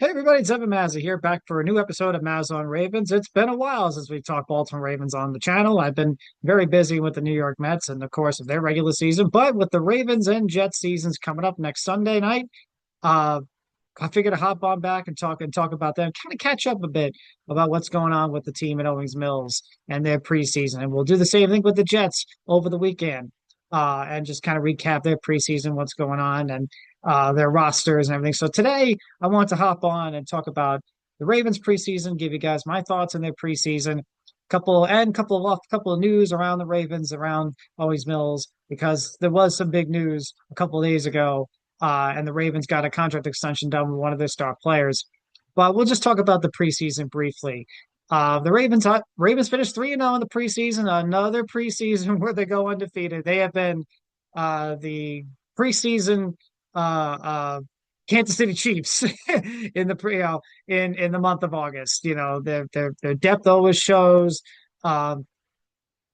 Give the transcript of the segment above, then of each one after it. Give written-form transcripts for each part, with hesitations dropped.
Hey everybody, it's Evan Mazza here, back for a new episode of MazzaOnRavens. It's been a while since we've talked Baltimore Ravens on the channel. I've been very busy with the New York Mets and the course of their regular season, but with the Ravens and Jets seasons coming up next Sunday night, uh, I figured to hop on back and talk about them, kind of catch up a bit about what's going on with the team at Owings Mills and their preseason. And we'll do the same thing with the Jets over the weekend, and just kind of recap their preseason, what's going on, and their rosters and everything. So today I want to hop on and talk about the Ravens preseason, give you guys my thoughts on their preseason, couple of news around the Ravens, around Owings Mills, because there was some big news a couple of days ago, and the Ravens got a contract extension done with one of their star players. But we'll just talk about the preseason briefly. The Ravens finished 3-0 in the preseason, another preseason where they go undefeated. They have been the preseason uh Kansas City Chiefs in the pre in the month of August. Their depth always shows. Um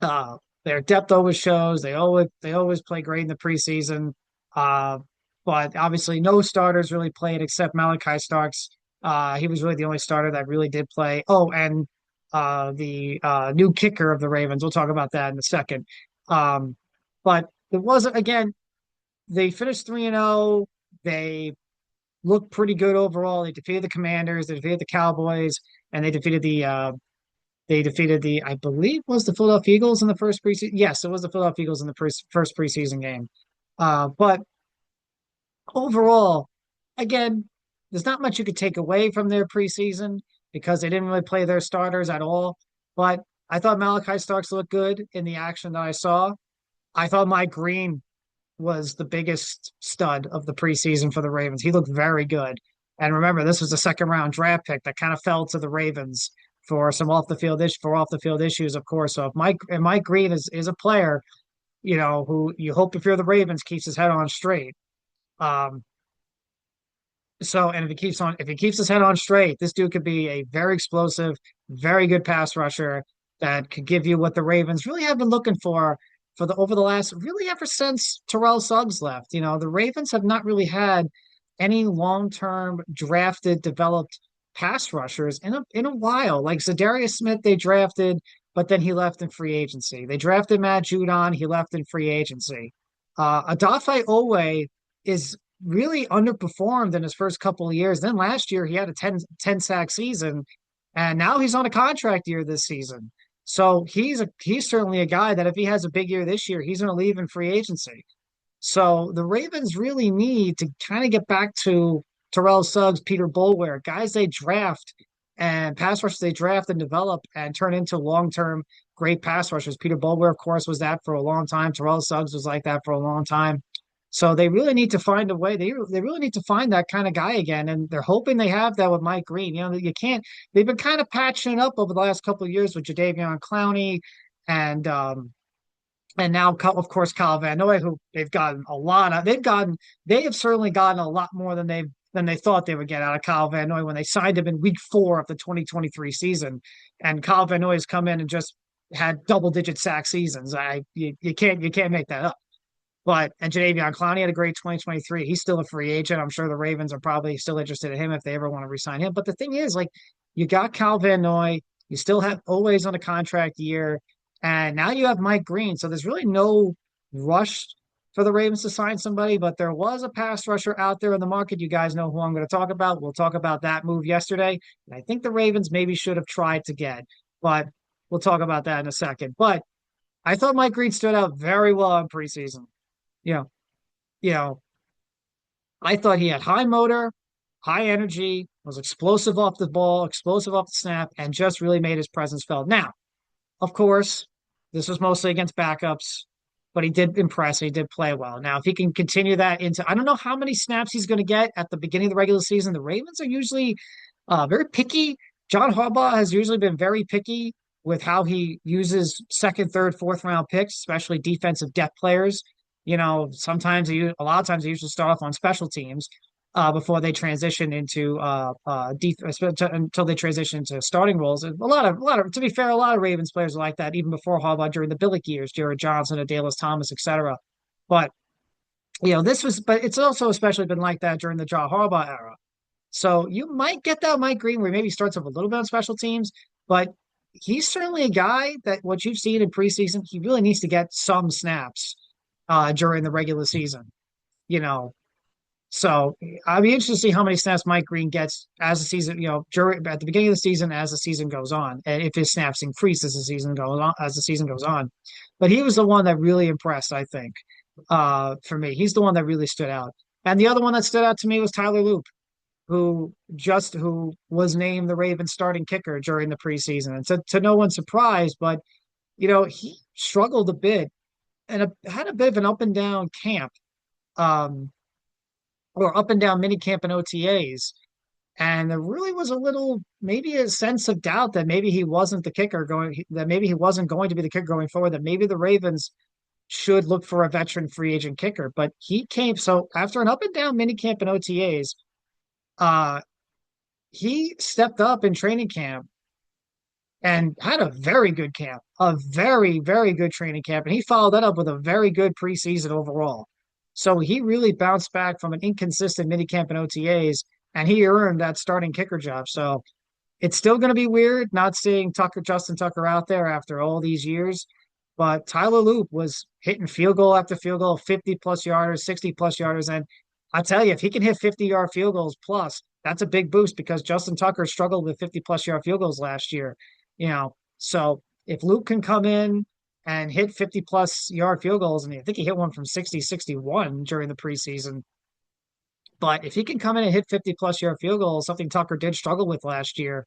their depth always shows. They always play great in the preseason. Uh but obviously no starters really played except Malachi Starks. He was really the only starter that really did play. Oh, and the new kicker of the Ravens. We'll talk about that in a second. Um but it wasn't again they finished 3-0. They looked pretty good overall. They defeated the Commanders, they defeated the Cowboys, and they defeated the I believe was the Philadelphia Eagles in the first preseason. Yes, it was the Philadelphia Eagles in the first preseason game. But overall, again, there's not much you could take away from their preseason because they didn't really play their starters at all. But I thought Malachi Starks looked good in the action that I saw. I thought Mike Green was the biggest stud of the preseason for the Ravens. He looked very good. And remember, this was a second round draft pick that kind of fell to the Ravens for some off the field issues, of course. So if Mike Green is a player, who you hope if you're the Ravens keeps his head on straight. Um, and if he keeps his head on straight, this dude could be a very explosive, very good pass rusher that could give you what the Ravens really have been looking for the over the last really ever since Terrell Suggs left. The Ravens have not really had any long-term drafted, developed pass rushers in a while. Like Zadarius Smith, they drafted, but then he left in free agency. They drafted Matt Judon, he left in free agency. Odafe Owe is really underperformed in his first couple of years. Then last year he had a ten sack season, and now he's on a contract year this season. So he's certainly a guy that if he has a big year this year, he's going to leave in free agency. So the Ravens really need to kind of get back to Terrell Suggs, Peter Boulware, guys they draft and pass rushers they draft and develop and turn into long-term great pass rushers. Peter Boulware, of course, was that for a long time. Terrell Suggs was like that for a long time. So they really need to find a way. They really need to find that kind of guy again, and they're hoping they have that with Mike Green. You can't. They've been kind of patching it up over the last couple of years with Jadeveon Clowney and now of course Kyle Van Noy, who they've gotten a lot of. They have certainly gotten a lot more than they thought they would get out of Kyle Van Noy when they signed him in week 4 of the 2023 season, and Kyle Van Noy has come in and just had double-digit sack seasons. You can't make that up. And Jadeveon Clowney had a great 2023. He's still a free agent. I'm sure the Ravens are probably still interested in him if they ever want to re-sign him. But the thing is, like, you got Kyle Van Noy, you still have always on a contract year, and now you have Mike Green. So there's really no rush for the Ravens to sign somebody, but there was a pass rusher out there in the market. You guys know who I'm going to talk about. We'll talk about that move yesterday. And I think the Ravens maybe should have tried to get, but we'll talk about that in a second. But I thought Mike Green stood out very well in preseason. You know, you know, I thought he had high motor, high energy, was explosive off the ball, explosive off the snap, and just really made his presence felt. Now, of course, this was mostly against backups, but he did impress. He did play well. Now, if he can continue that I don't know how many snaps he's going to get at the beginning of the regular season. The Ravens are usually very picky. John Harbaugh has usually been very picky with how he uses second, third, fourth round picks, especially defensive depth players. A lot of times they usually start off on special teams before they transition into until they transition to starting roles. And to be fair, a lot of Ravens players are like that even before Harbaugh during the Billick years, Jared Johnson, Adalys Thomas, etc. But but it's also especially been like that during the John Harbaugh era. So you might get that Mike Green where he maybe starts up a little bit on special teams, but he's certainly a guy that what you've seen in preseason, he really needs to get some snaps during the regular season, you know. So I'll be interested to see how many snaps Mike Green gets as the season, during at the beginning of the season as the season goes on, and if his snaps increase as the season goes on. But he was the one that really impressed, I think, for me. He's the one that really stood out. And the other one that stood out to me was Tyler Loop, who was named the Ravens starting kicker during the preseason. And to no one's surprise, but he struggled a bit and had a bit of an up and down camp. Um, or up and down mini camp and OTAs. And there really was a little, maybe a sense of doubt that maybe he wasn't the kicker that maybe he wasn't going to be the kicker going forward, that maybe the Ravens should look for a veteran free agent kicker. But he came, so after an up and down mini camp and OTAs, uh, he stepped up in training camp and had a very good camp, a very, very good training camp. And he followed that up with a very good preseason overall. So he really bounced back from an inconsistent minicamp and OTAs, and he earned that starting kicker job. So it's still going to be weird not seeing Justin Tucker out there after all these years. But Tyler Loop was hitting field goal after field goal, 50 plus yarders, 60 plus yarders. And I tell you, if he can hit 50-yard field goals plus, that's a big boost because Justin Tucker struggled with 50 plus yard field goals last year. So if Luke can come in and hit 50 plus yard field goals, and I think he hit one from 60, 61 during the preseason. But if he can come in and hit 50 plus yard field goals, something Tucker did struggle with last year,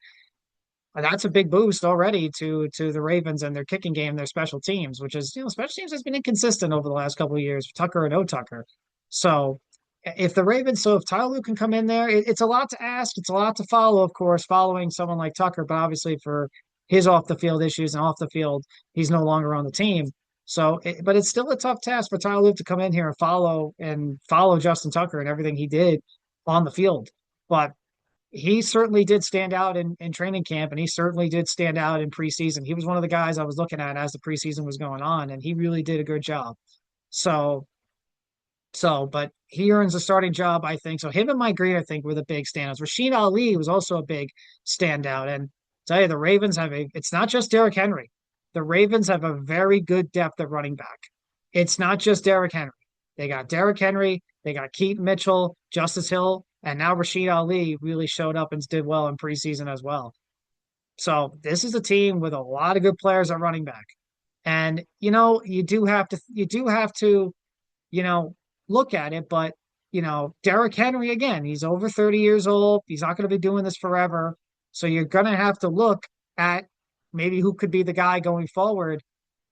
that's a big boost already to the Ravens and their kicking game, their special teams, which is, special teams has been inconsistent over the last couple of years, Tucker and no Tucker. So if Tyler can come in there, it's a lot to ask. It's a lot to follow, of course, following someone like Tucker, but obviously for his off the field issues and off the field, he's no longer on the team. So, but it's still a tough task for Tyler Luke to come in here and follow Justin Tucker and everything he did on the field. But he certainly did stand out in training camp, and he certainly did stand out in preseason. He was one of the guys I was looking at as the preseason was going on, and he really did a good job. So, but he earns a starting job, I think. So him and Mike Green, I think, were the big standouts. Rashid Ali was also a big standout. And tell you, the Ravens it's not just Derrick Henry. The Ravens have a very good depth at running back. It's not just Derrick Henry. They got Derrick Henry, they got Keaton Mitchell, Justice Hill, and now Rashid Ali really showed up and did well in preseason as well. So this is a team with a lot of good players at running back. And you do have to you know, look at it. But, Derrick Henry, again, he's over 30 years old. He's not going to be doing this forever. So you're going to have to look at maybe who could be the guy going forward.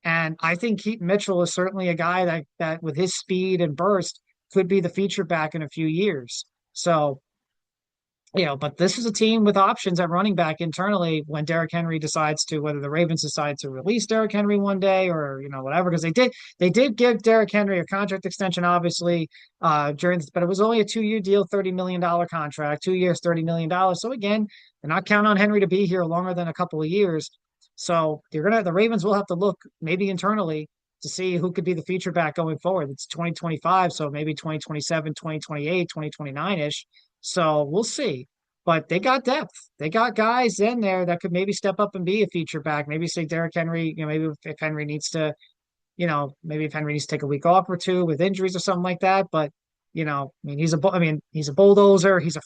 And I think Keaton Mitchell is certainly a guy that with his speed and burst could be the feature back in a few years. So but this is a team with options at running back internally when Derrick Henry decides to, whether the Ravens decide to release Derrick Henry one day or, whatever, because they did give Derrick Henry a contract extension, obviously, but it was only a 2-year deal, $30 million contract, 2 years, $30 million. So again, they're not counting on Henry to be here longer than a couple of years. So the Ravens will have to look maybe internally to see who could be the feature back going forward. It's 2025, so maybe 2027, 2028, 2029-ish. So we'll see. But they got depth. They got guys in there that could maybe step up and be a feature back. Maybe say Derrick Henry, maybe if Henry needs to, maybe if Henry needs to take a week off or two with injuries or something like that. But, he's a bulldozer. He's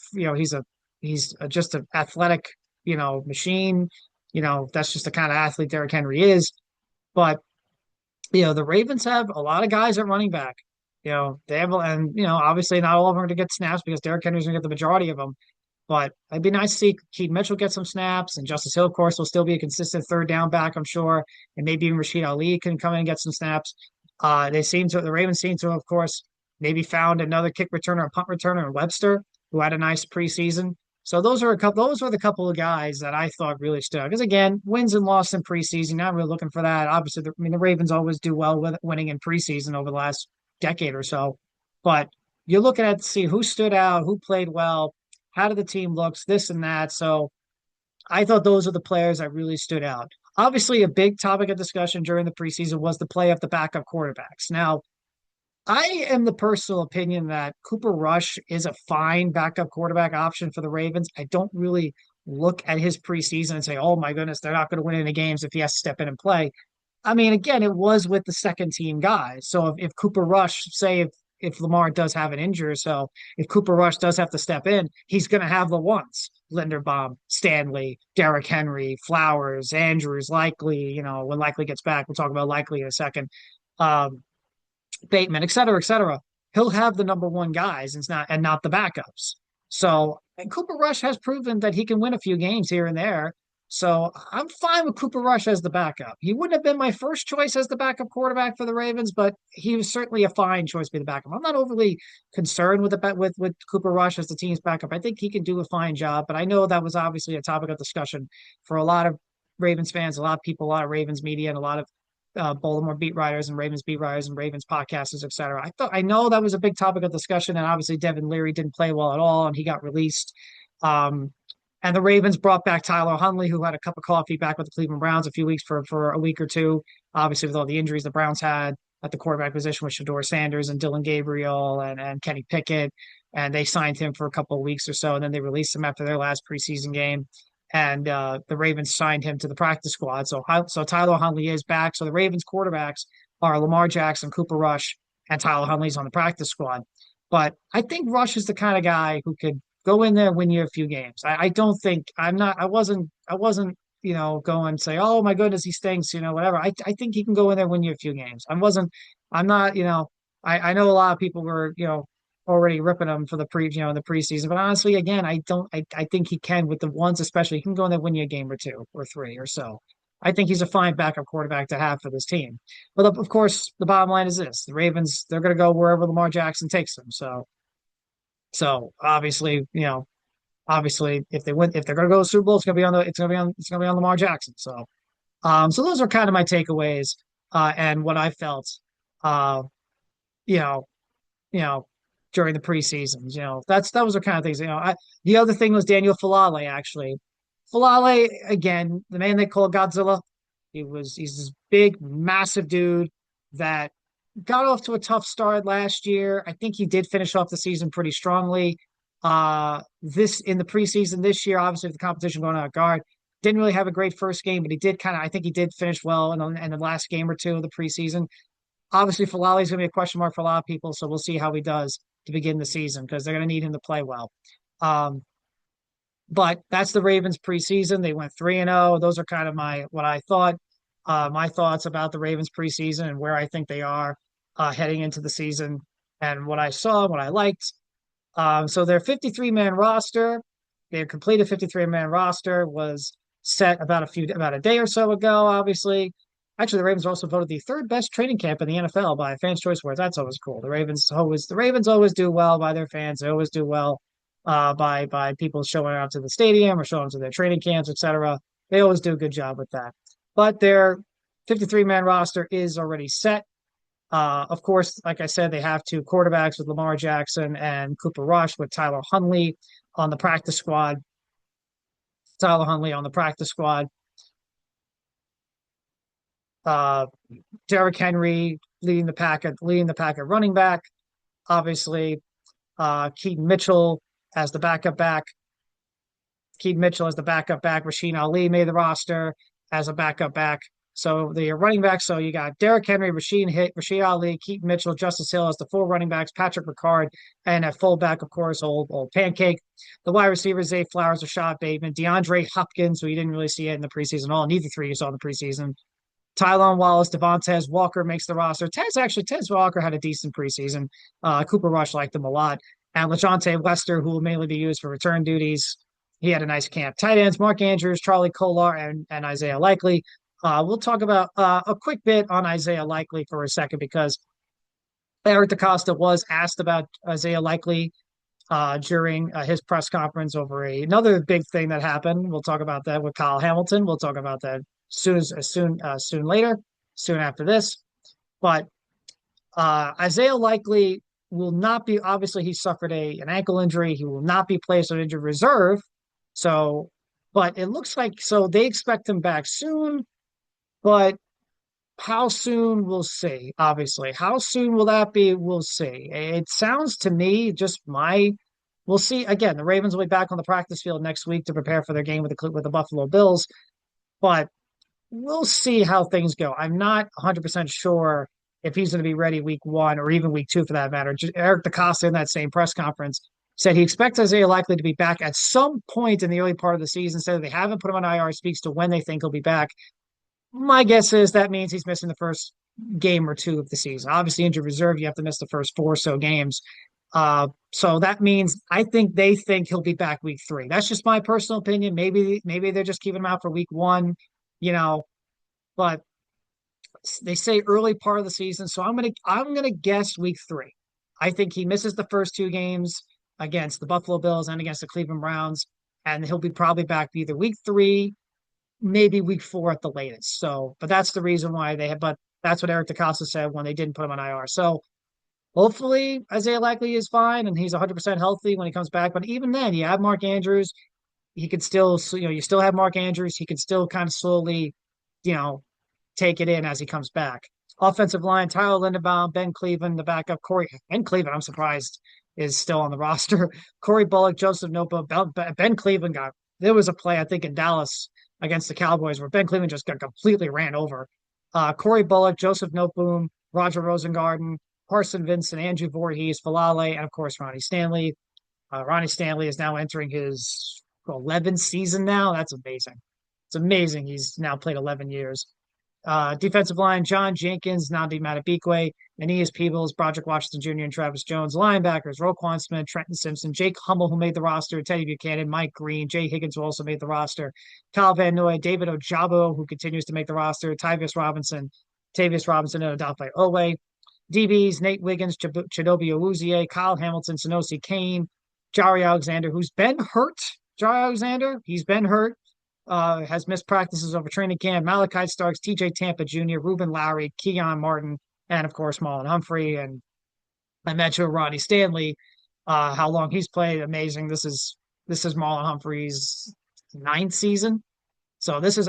just an athletic, machine. That's just the kind of athlete Derrick Henry is. But, the Ravens have a lot of guys at running back. They have, and obviously not all of them are going to get snaps because Derrick Henry's going to get the majority of them. But it'd be nice to see Keaton Mitchell get some snaps, and Justice Hill, of course, will still be a consistent third down back, I'm sure, and maybe even Rashid Ali can come in and get some snaps. The Ravens seem to, of course, maybe found another kick returner, a punt returner in Webster, who had a nice preseason. So those are the couple of guys that I thought really stood out. Because again, wins and losses in preseason, not really looking for that. Obviously, the Ravens always do well with winning in preseason over the last decade or so. But you're looking at to see who stood out, who played well, how did the team looks, this and that. So I thought those are the players that really stood out. Obviously, a big topic of discussion during the preseason was the play of the backup quarterbacks. Now, I am the personal opinion that Cooper Rush is a fine backup quarterback option for the Ravens. I don't really look at his preseason and say, oh my goodness, they're not going to win any games if he has to step in and play. I mean, again, it was with the second team guys. So if Cooper Rush, say if Lamar does have an injury, so if Cooper Rush does have to step in, he's going to have the ones: Linderbaum, Stanley, Derrick Henry, Flowers, Andrews, Likely. You know, when Likely gets back, we'll talk about Likely in a second. Um, Bateman, et cetera, et cetera. He'll have the number one guys and not the backups. So and Cooper Rush has proven that he can win a few games here and there. So I'm fine with Cooper Rush as the backup. He wouldn't have been my first choice as the backup quarterback for the Ravens, but he was certainly a fine choice to be the backup. I'm not overly concerned with with Cooper Rush as the team's backup. I think he can do a fine job, but I know that was obviously a topic of discussion for a lot of Ravens fans, a lot of people, a lot of Ravens media, and a lot of Baltimore beat writers and Ravens beat writers and Ravens podcasters, et cetera. I know that was a big topic of discussion, and obviously Devin Leary didn't play well at all, and he got released. Um, and the Ravens brought back Tyler Huntley, who had a cup of coffee back with the Cleveland Browns a few weeks for a week or two. Obviously, with all the injuries the Browns had at the quarterback position with Shador Sanders and Dylan Gabriel and Kenny Pickett, and they signed him for a couple of weeks or so, and then they released him after their last preseason game and the Ravens signed him to the practice squad. So Tyler Huntley is back. So the Ravens quarterbacks are Lamar Jackson, Cooper Rush, and Tyler Huntley's on the practice squad. But I think Rush is the kind of guy who could go in there and win you a few games. I don't think I wasn't going to say, oh my goodness, he stinks, whatever. I think he can go in there and win you a few games. I'm not, I know a lot of people were, already ripping him for in the preseason. But honestly, again, I think he can with the ones, especially, he can go in there win you a game or two or three or so. I think he's a fine backup quarterback to have for this team. But of course, the bottom line is this: the Ravens, they're going to go wherever Lamar Jackson takes them. So obviously, obviously, if they're going to go to the Super Bowl, it's going to be on Lamar Jackson. So those are kind of my takeaways and what I felt, uh, you know, you know, during the preseasons. That was the kind of things. The other thing was Daniel Falale, actually. Falale, again, the man they call Godzilla. He's this big, massive dude that got off to a tough start last year. I think he did finish off the season pretty strongly. This in the preseason this year, obviously with the competition going on at guard, didn't really have a great first game, but he did I think he did finish well in the last game or two of the preseason. Obviously, Falali is going to be a question mark for a lot of people, so we'll see how he does to begin the season because they're going to need him to play well. Um, but that's the Ravens preseason. They went 3-0. Those are kind of my thoughts about the Ravens preseason and where I think they are heading into the season and what I saw, what I liked. So their 53-man roster, their completed 53-man roster was set about a day or so ago, obviously. Actually, the Ravens also voted the third best training camp in the NFL by Fans Choice Awards. That's always cool. The Ravens always do well by their fans. They always do well by people showing up to the stadium or showing up to their training camps, etc. They always do a good job with that. But their 53-man roster is already set. Of course, like I said, they have two quarterbacks with Lamar Jackson and Cooper Rush with Tyler Huntley on the practice squad. Tyler Huntley on the practice squad. Uh, Derrick Henry leading the pack at running back. Obviously, Keaton Mitchell as the backup back. Keaton Mitchell as the backup back. Rasheen Ali made the roster as a backup back. So the running backs, so you got Derrick Henry, Rasheen Ali, Keaton Mitchell, Justice Hill as the four running backs, Patrick Ricard, and at fullback, of course, old Pancake. The wide receivers, Zay Flowers, Rashad Bateman, DeAndre Hopkins, who you didn't really see it in the preseason at all. Neither three you saw in the preseason. Tylan Wallace, Devontae Walker makes the roster. Tez Walker had a decent preseason. Cooper Rush liked him a lot. And LeJohntay Wester, who will mainly be used for return duties. He had a nice camp. Tight ends, Mark Andrews, Charlie Kolar, and Isaiah Likely. We'll talk about a quick bit on Isaiah Likely for a second because Eric DeCosta was asked about Isaiah Likely during his press conference over another big thing that happened. We'll talk about that with Kyle Hamilton. We'll talk about that soon after this. But Isaiah Likely will not be. Obviously, he suffered an ankle injury. He will not be placed on injured reserve. But it looks like they expect him back soon. But How soon? We'll see, obviously. How soon will that be? We'll see. It sounds to me, we'll see. Again, the Ravens will be back on the practice field next week to prepare for their game with the Buffalo Bills, but we'll see how things go. I'm not 100% sure if he's going to be ready week one or even week two for that matter. Eric DeCosta in that same press conference said he expects Isaiah likely to be back at some point in the early part of the season. Said they haven't put him on IR, speaks to when they think he'll be back. My guess is that means he's missing the first game or two of the season. Obviously, injured reserve, you have to miss the first four or so games. So that means I think they think he'll be back week three. That's just my personal opinion. Maybe they're just keeping him out for week one, you know, but they say early part of the season. So I'm gonna guess week three. I think he misses the first two games against the Buffalo Bills and against the Cleveland Browns, and he'll be probably back either week three, maybe week four at the latest. So, but that's the reason why they have. But that's what Eric DeCosta said when they didn't put him on IR. So hopefully Isaiah Likely is fine and he's 100% healthy when he comes back. But even then, you have Mark Andrews. He could still, you still have Mark Andrews. He could still kind of slowly, you know, take it in as he comes back. Offensive line, Tyler Linderbaum, Ben Cleveland, the backup, Ben Cleveland, I'm surprised, is still on the roster. Corey Bullock, Joseph Noteboom, Ben Cleveland there was a play, I think, in Dallas against the Cowboys where Ben Cleveland just got completely ran over. Corey Bullock, Joseph Noteboom, Roger Rosengarten, Carson Vincent, Andrew Voorhees, Falale, and of course, Ronnie Stanley. Ronnie Stanley is now entering his 11th season now. That's amazing. It's amazing. He's now played 11 years. Defensive line, John Jenkins, Nnamdi Madubuike, Aeneas Peebles, Broderick Washington Jr., and Travis Jones. Linebackers, Roquan Smith, Trenton Simpson, Jake Hummel, who made the roster, Teddy Buchanan, Mike Green, Jay Higgins, who also made the roster, Kyle Van Noy, David Ojabo, who continues to make the roster, Tavius Robinson, and Odafe Owe. DBs, Nate Wiggins, Chidobe Awuzie, Kyle Hamilton, Sanosi Kane, Jari Alexander, who's been hurt. He's been hurt. Has missed practices over training camp. Malachi Starks, TJ Tampa Jr., Ruben Lowry, Keon Martin, and of course Marlon Humphrey. And I mentioned Ronnie Stanley, how long he's played. Amazing. This is Marlon Humphrey's ninth season. So this is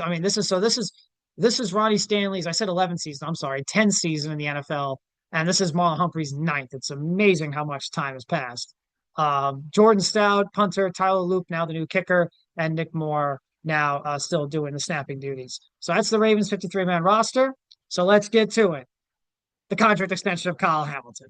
Ronnie Stanley's. I said 11th season. I'm sorry, 10th season in the NFL, and this is Marlon Humphrey's ninth. It's amazing how much time has passed. Jordan Stout, punter, Tyler Loop, now the new kicker, and Nick Moore now still doing the snapping duties. So that's the Ravens 53-man roster. So let's get to it. The contract extension of Kyle Hamilton.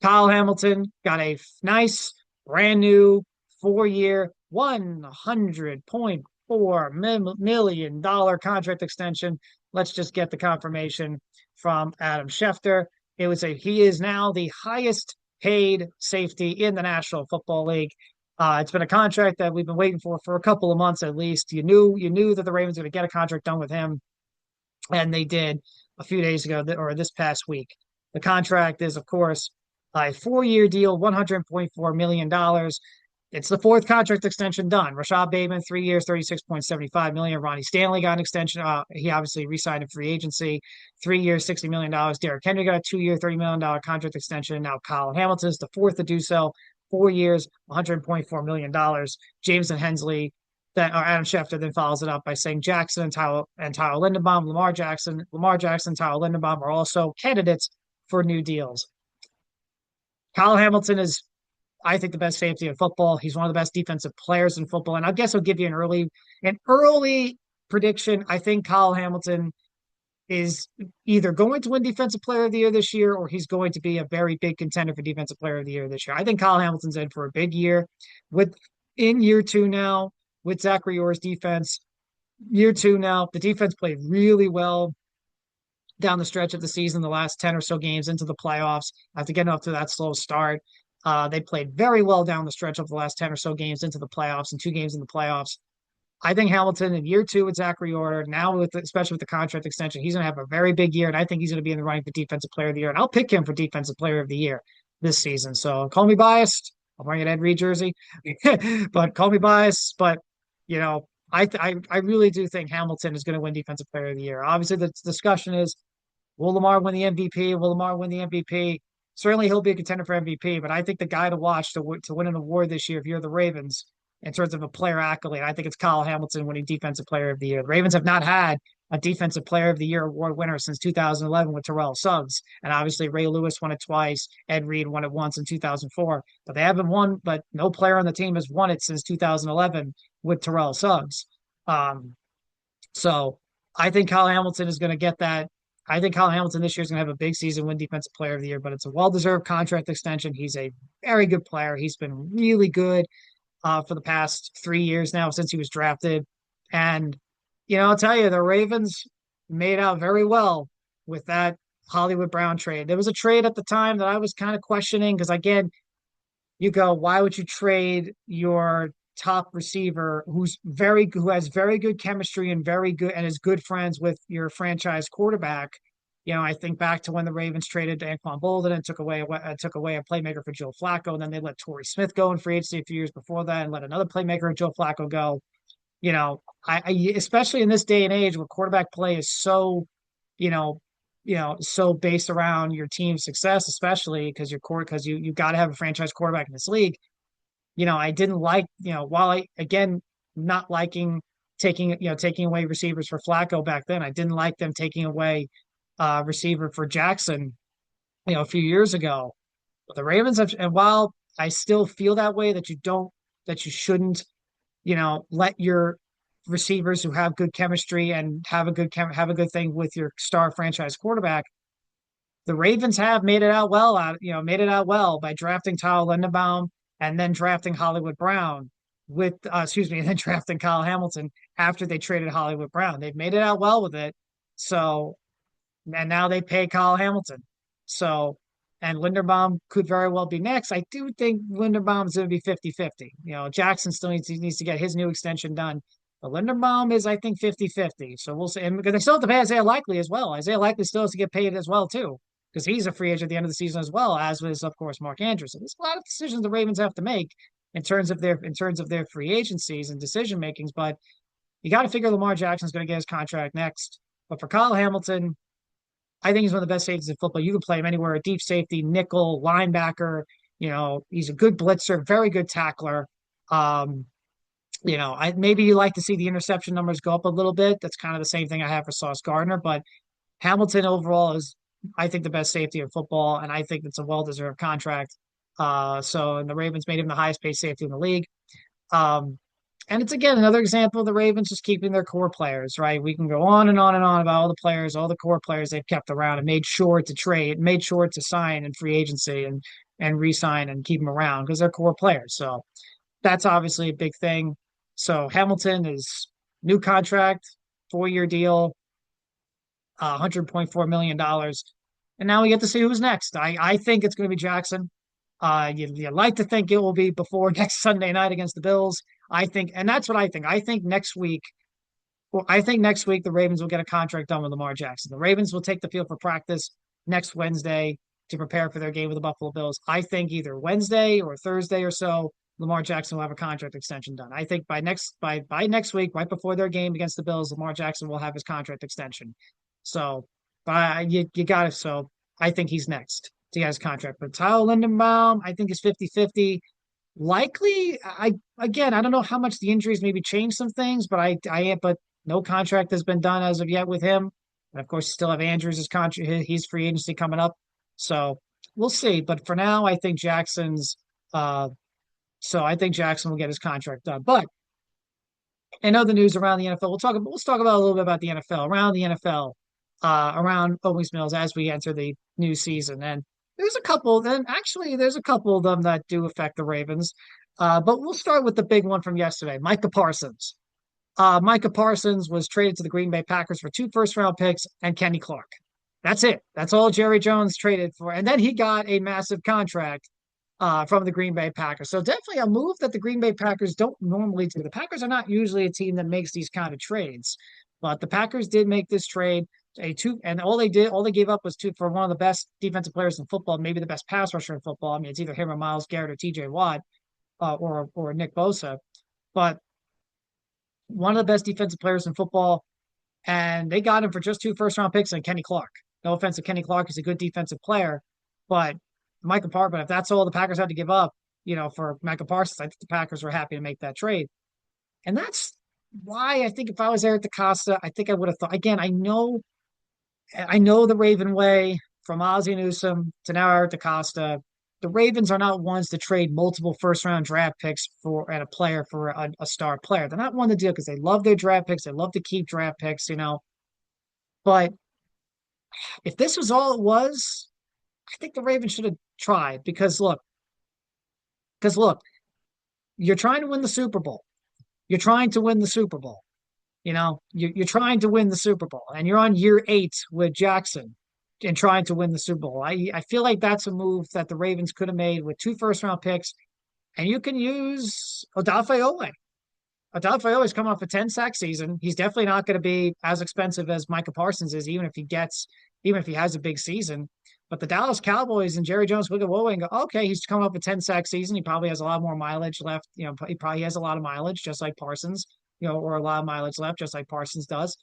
Kyle Hamilton got a nice, brand new 4-year, $100.4 million contract extension. Let's just get the confirmation from Adam Schefter. He is now the highest paid safety in the National Football League. It's been a contract that we've been waiting for a couple of months at least. You knew that the Ravens were going to get a contract done with him, and they did a few days ago or this past week. The contract is, of course, a 4-year deal, $100.4 million. It's the fourth contract extension done. Rashad Bateman, 3 years, $36.75 million. Ronnie Stanley got an extension. He obviously re-signed in free agency, 3 years, $60 million. Derrick Henry got a 2-year, $30 million contract extension. Now Kyle Hamilton is the fourth to do so. 4 years, $100.4 million. Jameson Hensley, Adam Schefter then follows it up by saying Jackson and Tyler Linderbaum, Lamar Jackson, Tyler Linderbaum are also candidates for new deals. Kyle Hamilton is, I think, the best safety in football. He's one of the best defensive players in football. And I guess I'll give you an early prediction. I think Kyle Hamilton is either going to win Defensive Player of the Year this year or he's going to be a very big contender for Defensive Player of the Year this year. I think Kyle Hamilton's in for a big year in year two now with Zachary Orr's defense. Year two now, the defense played really well down the stretch of the season, the last 10 or so games into the playoffs after getting off to that slow start. They played very well down the stretch of the last 10 or so games into the playoffs and 2 games in the playoffs. I think Hamilton in year two with Zachary Orr, now especially with the contract extension, he's going to have a very big year, and I think he's going to be in the running for Defensive Player of the Year. And I'll pick him for Defensive Player of the Year this season. So call me biased. I'll bring an Ed Reed jersey, but call me biased. But I really do think Hamilton is going to win Defensive Player of the Year. Obviously, the discussion is, will Lamar win the MVP? Will Lamar win the MVP? Certainly, he'll be a contender for MVP. But I think the guy to watch to win an award this year, if you're the Ravens, in terms of a player accolade. I think it's Kyle Hamilton winning Defensive Player of the Year. The Ravens have not had a Defensive Player of the Year award winner since 2011 with Terrell Suggs. And obviously, Ray Lewis won it twice. Ed Reed won it once in 2004. But they haven't won, but no player on the team has won it since 2011 with Terrell Suggs. Um, so I think Kyle Hamilton is going to get that. I think Kyle Hamilton this year is going to have a big season, win Defensive Player of the Year, but it's a well-deserved contract extension. He's a very good player. He's been really good for the past 3 years now since he was drafted. And, I'll tell you, the Ravens made out very well with that Hollywood Brown trade. There was a trade at the time that I was kind of questioning because, again, you go, why would you trade your top receiver who has very good chemistry and very good and is good friends with your franchise quarterback? I think back to when the Ravens traded Anquan Bolden and took away a playmaker for Joe Flacco, and then they let Torrey Smith go in free agency a few years before that, and let another playmaker, Joe Flacco, go. I especially in this day and age where quarterback play is so, you know, so based around your team's success, especially because you got to have a franchise quarterback in this league. I didn't like, while I again not liking taking away receivers for Flacco back then, I didn't like them taking away receiver for Jackson, a few years ago. But the Ravens have, and while I still feel that way that you shouldn't, let your receivers who have good chemistry and have a good thing with your star franchise quarterback. The Ravens have made it out well by drafting Tyler Lindenbaum and then drafting Hollywood Brown and then drafting Kyle Hamilton after they traded Hollywood Brown. They've made it out well with it. So, and now they pay Kyle Hamilton. So, and Linderbaum could very well be next. I do think Linderbaum's going to be 50-50. Jackson still needs to get his new extension done. But Linderbaum is, I think, 50-50. So we'll see. And because they still have to pay Isaiah Likely as well. Isaiah Likely still has to get paid as well, too, because he's a free agent at the end of the season as well, as was, of course, Mark Andrews. So there's a lot of decisions the Ravens have to make in terms of their free agencies and decision makings. But you got to figure Lamar Jackson's going to get his contract next. But for Kyle Hamilton, I think he's one of the best safeties in football. You can play him anywhere, a deep safety, nickel, linebacker. He's a good blitzer, very good tackler. Um, maybe you like to see the interception numbers go up a little bit. That's kind of the same thing I have for Sauce Gardner, but Hamilton overall is, I think, the best safety in football, and I think it's a well-deserved contract. And the Ravens made him the highest paid safety in the league. Um, and it's again another example of the Ravens just keeping their core players, right? We can go on and on and on about all the core players they've kept around and made sure to sign in free agency and re-sign and keep them around because they're core players. So that's obviously a big thing. So Hamilton is new contract, 4-year deal, $100.4 million. And now we get to see who's next. I think it's going to be Jackson. You like to think it will be before next Sunday night against the Bills. I think, and that's what I think. I think next week the Ravens will get a contract done with Lamar Jackson. The Ravens will take the field for practice next Wednesday to prepare for their game with the Buffalo Bills. I think either Wednesday or Thursday or so, Lamar Jackson will have a contract extension done. I think by next week, right before their game against the Bills, Lamar Jackson will have his contract extension. So, you got it. So I think he's next to get his contract. But Tyler Lindenbaum, I think is 50-50. Likely, I don't know how much the injuries maybe changed some things, but no contract has been done as of yet with him. And of course, you still have Andrews' contract, his free agency coming up. So we'll see. But for now, I think I think Jackson will get his contract done. But in other news around the NFL, let's talk about a little bit about the NFL, around the NFL, around Owings Mills as we enter the new season. And there's a couple of them that do affect the Ravens. But we'll start with the big one from yesterday, Micah Parsons. Micah Parsons was traded to the Green Bay Packers for 2 first-round picks and Kenny Clark. That's it. That's all Jerry Jones traded for. And then he got a massive contract from the Green Bay Packers. So definitely a move that the Green Bay Packers don't normally do. The Packers are not usually a team that makes these kind of trades, but the Packers did make this trade. And all they gave up was 2 for one of the best defensive players in football, maybe the best pass rusher in football. I mean, it's either him or Myles Garrett or T.J. Watt, or Nick Bosa, but one of the best defensive players in football, and they got him for just 2 first-round picks and Kenny Clark. No offense to Kenny Clark, he's a good defensive player, but if that's all the Packers had to give up, for Micah Parsons. I think the Packers were happy to make that trade. And that's why I think if I was Eric DaCosta, I think I would have thought again, I know the Raven way from Ozzie Newsome to now Eric DaCosta. The Ravens are not ones to trade multiple first round draft picks for and a player for a star player. They're not one to deal because they love their draft picks. They love to keep draft picks. But if this was all it was, I think the Ravens should have tried because look, you're trying to win the Super Bowl. You're trying to win the Super Bowl. You're trying to win the Super Bowl, and you're on year 8 with Jackson and trying to win the Super Bowl. I feel like that's a move that the Ravens could have made with 2 first round picks, and you can use Odafe Oweh. Odafe Oweh's coming off a 10 sack season. He's definitely not going to be as expensive as Micah Parsons is, even if he has a big season. But the Dallas Cowboys and Jerry Jones look at Oweh and go, okay, he's coming off a 10 sack season. He probably has a lot more mileage left. He probably has a lot of mileage, just like Parsons, or a lot of mileage left, just like Parsons does.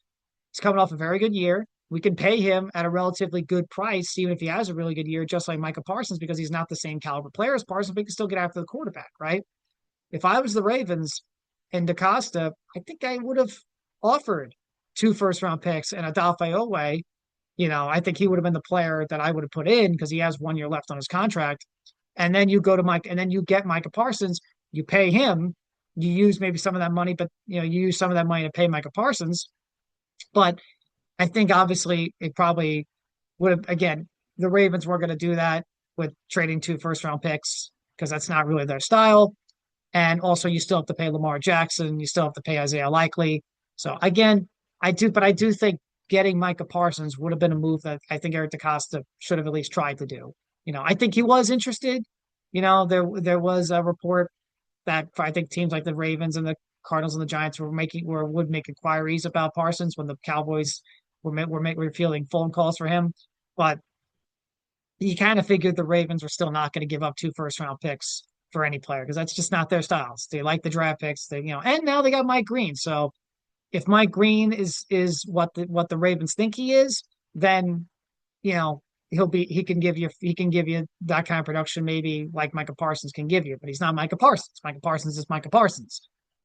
He's coming off a very good year. We can pay him at a relatively good price, even if he has a really good year, just like Micah Parsons, because he's not the same caliber player as Parsons, but he can still get after the quarterback, right? If I was the Ravens and DaCosta, I think I would have offered 2 first round picks and Odafe Oweh. I think he would have been the player that I would have put in because he has 1 year left on his contract. And then you go to Mike, and then you get Micah Parsons, you pay him, you use maybe some of that money, but you use some of that money to pay Micah Parsons. But I think obviously it probably would have, again, the Ravens weren't going to do that with trading 2 first round picks because that's not really their style. And also, you still have to pay Lamar Jackson. You still have to pay Isaiah Likely. So again, I do think getting Micah Parsons would have been a move that I think Eric DaCosta should have at least tried to do. I think he was interested. There was a report that I think teams like the Ravens and the Cardinals and the Giants would make inquiries about Parsons when the Cowboys were fielding phone calls for him. But you kind of figured the Ravens were still not going to give up 2 first round picks for any player because that's just not their styles. They like the draft picks. And now they got Mike Green. So if Mike Green is what the Ravens think he is, then you know he can give you that kind of production maybe like Micah Parsons can give you, but he's not Micah Parsons. Micah Parsons is Micah Parsons.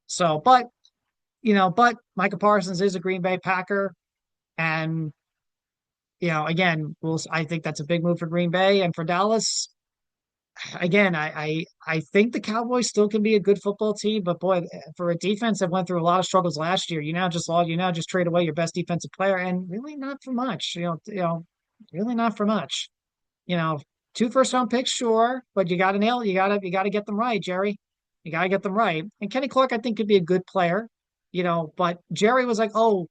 So, but Micah Parsons is a Green Bay Packer, and again, I think that's a big move for Green Bay and for Dallas. Again, I think the Cowboys still can be a good football team, but boy, for a defense that went through a lot of struggles last year, you now just trade away your best defensive player, and really not for much. Really not for much. You know, 2 first round picks, sure, but you got to nail. You got to get them right, Jerry. You got to get them right. And Kenny Clark, I think, could be a good player. But Jerry was like, oh,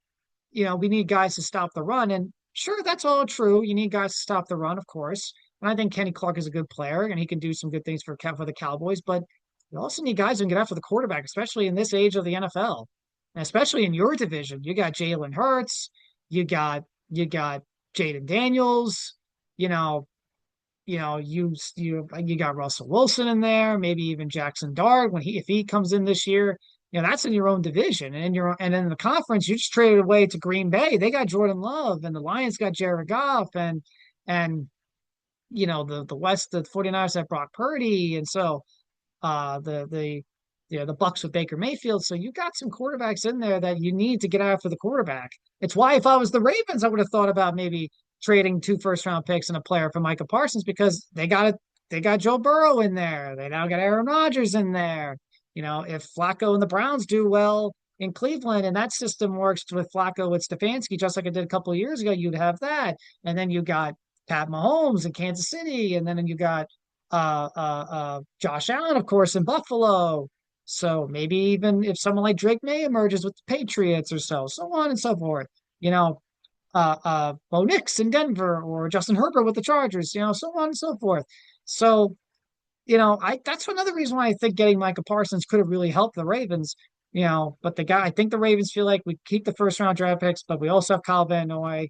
we need guys to stop the run. And sure, that's all true. You need guys to stop the run, of course. And I think Kenny Clark is a good player and he can do some good things for the Cowboys. But you also need guys who can get after the quarterback, especially in this age of the NFL, and especially in your division. You got Jalen Hurts, you got Jaden Daniels, you know, you got Russell Wilson in there, maybe even Jackson Dart when if he comes in this year. That's in your own division, and in the conference, you just traded away to Green Bay. They got Jordan Love, and the Lions got Jared Goff, and the West, the 49ers have Brock Purdy, and so the Bucks with Baker Mayfield. So you got some quarterbacks in there that you need to get after the quarterback. It's why if I was the Ravens, I would have thought about maybe trading 2 first round picks and a player for Micah Parsons because they got Joe Burrow in there. They now got Aaron Rodgers in there. If Flacco and the Browns do well in Cleveland and that system works with Flacco with Stefanski, just like it did a couple of years ago, you'd have that. And then you got Pat Mahomes in Kansas City, and then you got Josh Allen, of course, in Buffalo. So maybe even if someone like Drake May emerges with the Patriots or so on and so forth. Bo Nix in Denver or Justin Herbert with the Chargers. So on and so forth. So that's another reason why I think getting Micah Parsons could have really helped the Ravens. But I think the Ravens feel like we keep the 1st round draft picks, but we also have Kyle Van Noy.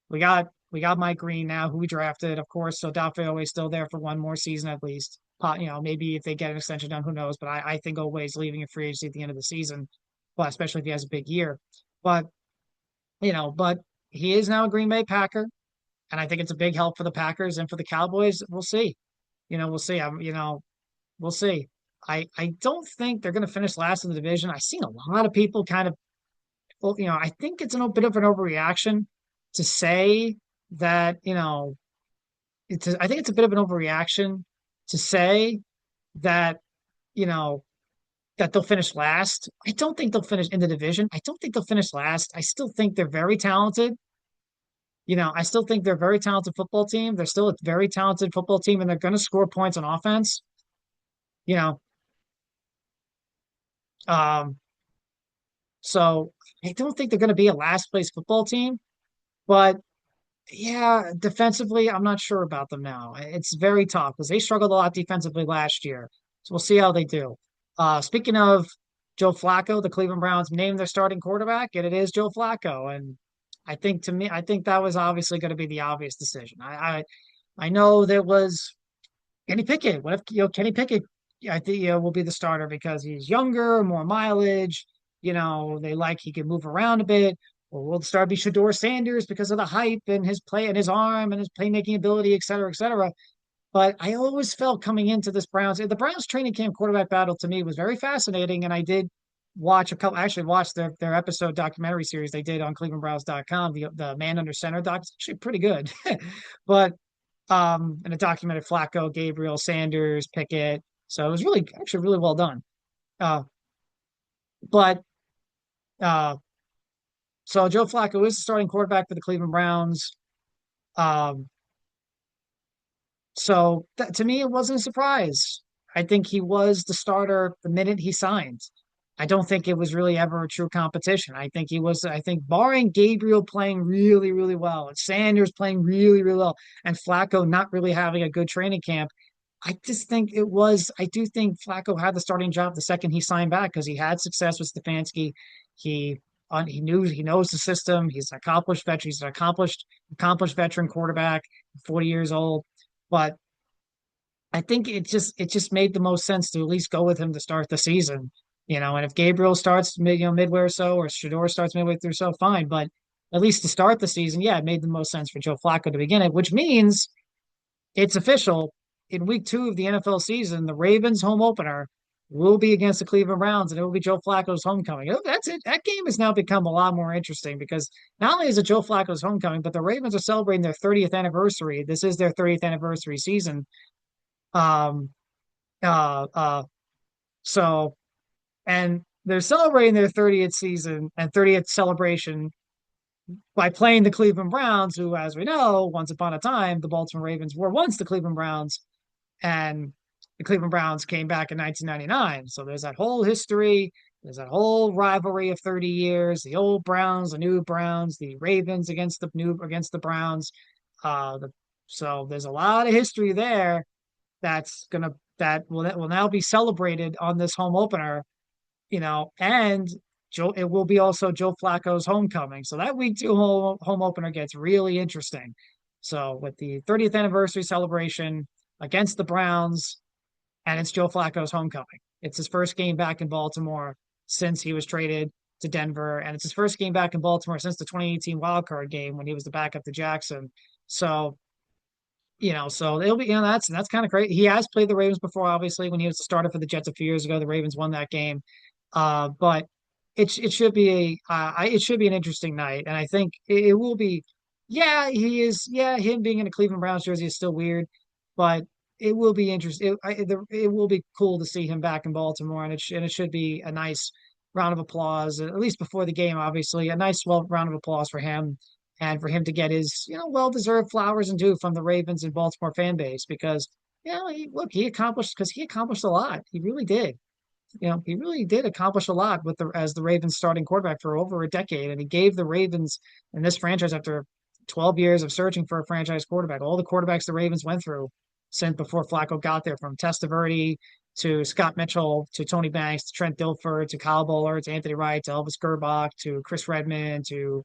We got Mike Green now, who we drafted, of course. So Odafe is still there for one more season at least. Maybe if they get an extension done, who knows? But I think Oweh's leaving a free agency at the end of the season, well, especially if he has a big year. But but he is now a Green Bay Packer, and I think it's a big help for the Packers and for the Cowboys. We'll see. We'll see. We'll see. I don't think they're going to finish last in the division. I've seen a lot of people kind of, well, I think it's a bit of an overreaction to say that, I think it's a bit of an overreaction to say that, you know, that they'll finish last. I don't think they'll finish in the division. I don't think they'll finish last. I still think they're very talented. I still think they're a very talented football team. They're still a very talented football team, and they're going to score points on offense. You know, um, so I don't think they're going to be a last place football team. But yeah, defensively, I'm not sure about them now. It's very tough because they struggled a lot defensively last year. So we'll see how they do. Speaking of Joe Flacco, the Cleveland Browns named their starting quarterback, and it is Joe Flacco. And I think that was obviously going to be the obvious decision. I know there was Kenny Pickett. What if Kenny Pickett? I think will be the starter because he's younger, more mileage. They like he can move around a bit. Or will the star be Shador Sanders because of the hype and his play and his arm and his playmaking ability, et cetera, et cetera. But I always felt coming into this the Browns training camp quarterback battle to me was very fascinating. And I did watch a couple, actually watched their episode documentary series they did on clevelandbrowns.com, the Man Under Center doc. It's actually pretty good. But and it documented Flacco, Gabriel, Sanders, Pickett. So it was really actually really well done. Uh, but uh, so Joe Flacco is the starting quarterback for the Cleveland Browns. Um, so to me, it wasn't a surprise. I think he was the starter the minute he signed. I don't think it was really ever a true competition. I think he was, I think, barring Gabriel playing really, really well and Sanders playing really, really well and Flacco not really having a good training camp, I just think I do think Flacco had the starting job the second he signed back because he had success with Stefanski. He he knows the system. He's an accomplished veteran. He's an accomplished veteran quarterback, 40 years old. But I think it just made the most sense to at least go with him to start the season. And if Gabriel starts midway or so, or Shador starts midway through, so fine. But at least to start the season, yeah, it made the most sense for Joe Flacco to begin it, which means it's official. In week 2 of the NFL season, the Ravens home opener will be against the Cleveland Browns, and it will be Joe Flacco's homecoming. That's it. That game has now become a lot more interesting because not only is it Joe Flacco's homecoming, but the Ravens are celebrating their 30th anniversary. This is their 30th anniversary season. Um, uh, uh, so, and they're celebrating their 30th season and 30th celebration by playing the Cleveland Browns, who, as we know, once upon a time, the Baltimore Ravens were once the Cleveland Browns, and the Cleveland Browns came back in 1999. So there's that whole history. There's that whole rivalry of 30 years, the old Browns, the new Browns, the Ravens against the Browns. So there's a lot of history there that will now be celebrated on this home opener, and it will be also Joe Flacco's homecoming. So that week 2 home opener gets really interesting. So with the 30th anniversary celebration against the Browns, and it's Joe Flacco's homecoming. It's his first game back in Baltimore since he was traded to Denver, and it's his first game back in Baltimore since the 2018 wildcard game when he was the backup to Jackson. So so it'll be, that's kind of great. He has played the Ravens before, obviously, when he was the starter for the Jets a few years ago. The Ravens won that game. But it should be it should be an interesting night. And I think it will be, yeah, he is, yeah, him being in a Cleveland Browns jersey is still weird, but it will be interesting. It will be cool to see him back in Baltimore, and it should be a nice round of applause, at least before the game, obviously, a nice round of applause for him and for him to get his, well-deserved flowers and due from the Ravens and Baltimore fan base because, he accomplished a lot. He really did. He really did accomplish a lot as the Ravens starting quarterback for over a decade. And he gave the Ravens and this franchise, after 12 years of searching for a franchise quarterback, all the quarterbacks the Ravens went through since before Flacco got there, from Testaverde to Scott Mitchell to Tony Banks to Trent Dilfer to Kyle Bowler to Anthony Wright to Elvis Gerbach to Chris Redmond to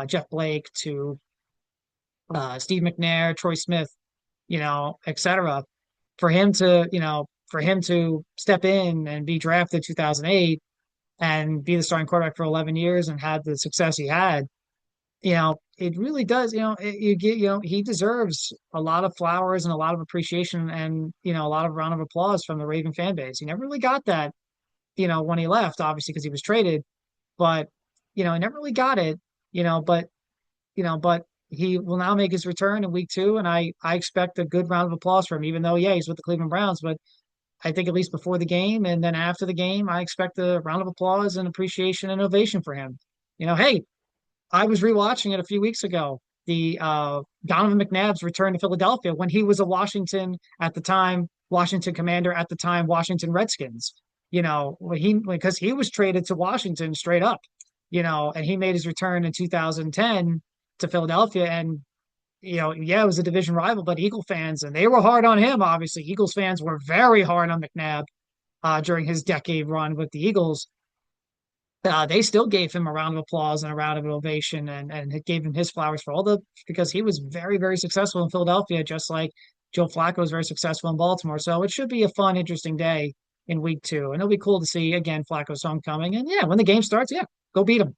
Jeff Blake to Steve McNair, Troy Smith, et cetera. For him to step in and be drafted 2008 and be the starting quarterback for 11 years and had the success he had, it really does. You get, he deserves a lot of flowers and a lot of appreciation and, a lot of round of applause from the Raven fan base. He never really got that, when he left, obviously, because he was traded, but, he never really got it, you know, but, but he will now make his return in week two. And I expect a good round of applause from him, even though, yeah, he's with the Cleveland Browns, but I think at least before the game and then after the game, I expect a round of applause and appreciation and ovation for him. Hey, I was rewatching it a few weeks ago. The Donovan McNabb's return to Philadelphia when he was a Washington at the time, Washington Commander at the time, Washington Redskins. Because he was traded to Washington straight up. And he made his return in 2010 to Philadelphia, and yeah, it was a division rival, but Eagle fans, and they were hard on him. Obviously, Eagles fans were very hard on McNabb during his decade run with the Eagles. They still gave him a round of applause and a round of ovation, and it gave him his flowers for because he was very, very successful in Philadelphia, just like Joe Flacco was very successful in Baltimore. So it should be a fun, interesting day in week two. And it'll be cool to see again Flacco's homecoming. And yeah, when the game starts, yeah, go beat him.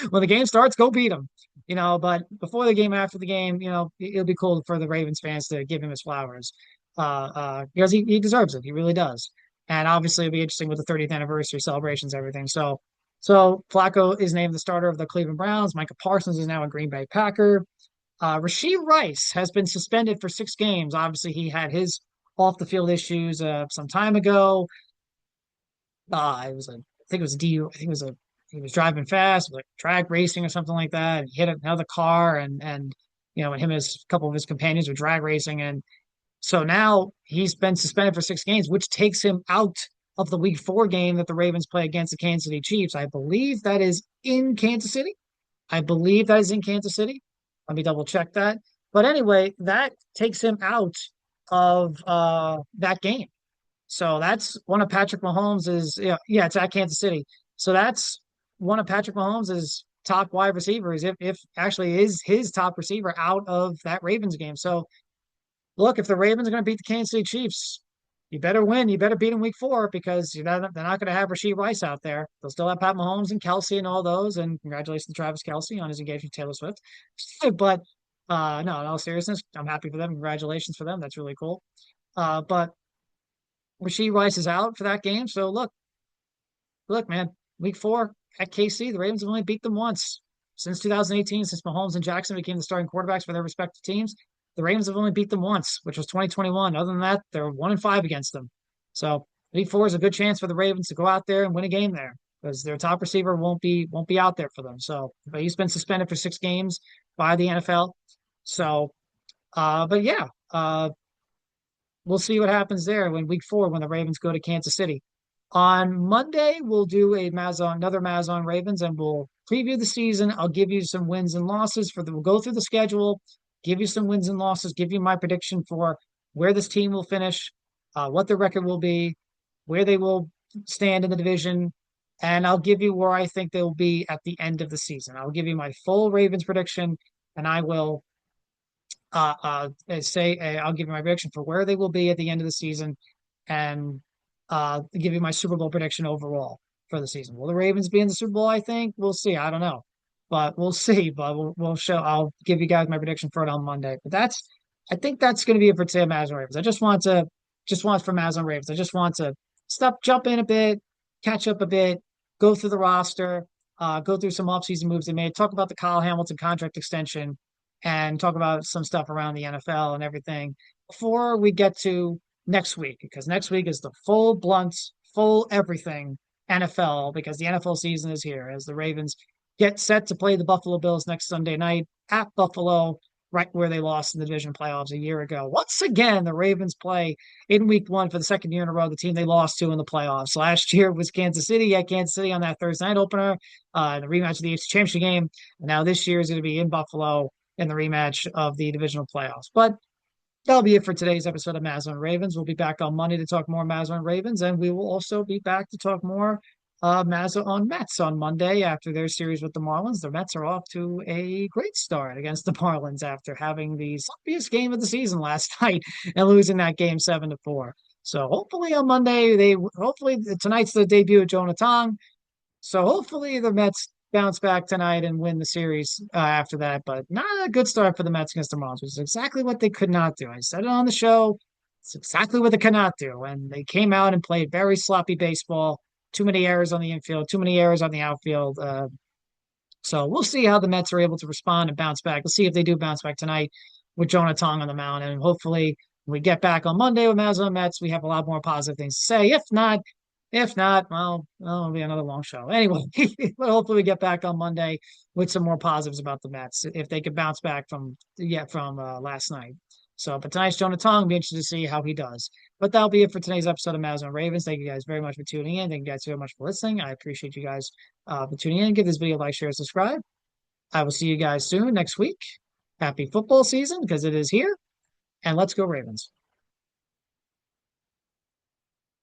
When the game starts, go beat him. But before the game, after the game, it'll be cool for the Ravens fans to give him his flowers. Because he deserves it. He really does. And obviously it'll be interesting with the 30th anniversary celebrations, everything. So Flacco is named the starter of the Cleveland Browns. Micah Parsons is now a Green Bay Packer. Rashee Rice has been suspended for 6 games. Obviously, he had his off the field issues some time ago. It was I think it was a DU. I think it was he was driving fast, like drag racing or something like that, and he hit another car, and and him and a couple of his companions were drag racing, and so now he's been suspended for 6 games, which takes him out of the week 4 game that the Ravens play against the Kansas City Chiefs. I believe that is in Kansas City. I believe that is in Kansas City. Let me double check that. But anyway, that takes him out of that game. So that's one of Patrick Mahomes' yeah, it's at Kansas City. So that's one of Patrick Mahomes' top wide receivers, if actually is his top receiver out of that Ravens game. So look, if the Ravens are going to beat the Kansas City Chiefs, you better win. You better beat them week 4 because they're not going to have Rashee Rice out there. They'll still have Pat Mahomes and Kelsey and all those. And congratulations to Travis Kelsey on his engagement with Taylor Swift. But no, in all seriousness, I'm happy for them. Congratulations for them. That's really cool. But Rashee Rice is out for that game. So look, man, week 4 at KC, the Ravens have only beat them once since 2018, since Mahomes and Jackson became the starting quarterbacks for their respective teams. The Ravens have only beat them once, which was 2021. Other than that, they're 1-5 against them. So week 4 is a good chance for the Ravens to go out there and win a game there because their top receiver won't be out there for them. So, but he's been suspended for 6 games by the NFL. So, but yeah, we'll see what happens there when week 4 when the Ravens go to Kansas City. On Monday, we'll do another Mazon Ravens, and we'll preview the season. I'll give you some wins and losses we'll go through the schedule, give you some wins and losses, give you my prediction for where this team will finish, what their record will be, where they will stand in the division, and I'll give you where I think they will be at the end of the season. I'll give you my full Ravens prediction, and I will I'll give you my prediction for where they will be at the end of the season, and give you my Super Bowl prediction overall for the season. Will the Ravens be in the Super Bowl? I think we'll see. I don't know, but we'll see. But we'll show. I'll give you guys my prediction for it on Monday. But I think that's going to be it for today, MazzaOnRavens. I just want for MazzaOnRavens. I just want to jump in a bit, catch up a bit, go through the roster, go through some offseason moves they made, talk about the Kyle Hamilton contract extension, and talk about some stuff around the NFL and everything before we get to next week, because next week is the full blunt, full everything NFL, because the NFL season is here as the Ravens get set to play the Buffalo Bills next Sunday night at Buffalo, right where they lost in the division playoffs a year ago. Once again, the Ravens play in week 1 for the second year in a row the team they lost to in the playoffs. Last year was Kansas City at Kansas City on that Thursday night opener, the rematch of the AFC Championship game. And now this year is going to be in Buffalo in the rematch of the divisional playoffs. But that'll be it for today's episode of MazzaOnRavens. We'll be back on Monday to talk more MazzaOnRavens, and we will also be back to talk more Mazza on Mets on Monday after their series with the Marlins. The Mets are off to a great start against the Marlins after having the sloppiest game of the season last night and losing that game 7-4. So hopefully on Monday, hopefully tonight's the debut of Jonah Tong. So hopefully the Mets bounce back tonight and win the series after that. But not a good start for the Mets against the Marlins, which is exactly what they could not do. I said it on the show. It's exactly what they could not do. And they came out and played very sloppy baseball. Too many errors on the infield, too many errors on the outfield. So we'll see how the Mets are able to respond and bounce back. We'll see if they do bounce back tonight with Jonah Tong on the mound. And hopefully, when we get back on Monday with Mazza Mets, we have a lot more positive things to say. If not, well, it'll be another long show. Anyway, but hopefully we get back on Monday with some more positives about the Mets if they could bounce back from last night. So, but tonight's Jonah Tong. Be interested to see how he does. But that'll be it for today's episode of MazzaOnRavens. Thank you guys very much for tuning in. Thank you guys very much for listening. I appreciate you guys for tuning in. Give this video a like, share, subscribe. I will see you guys soon next week. Happy football season because it is here. And let's go Ravens.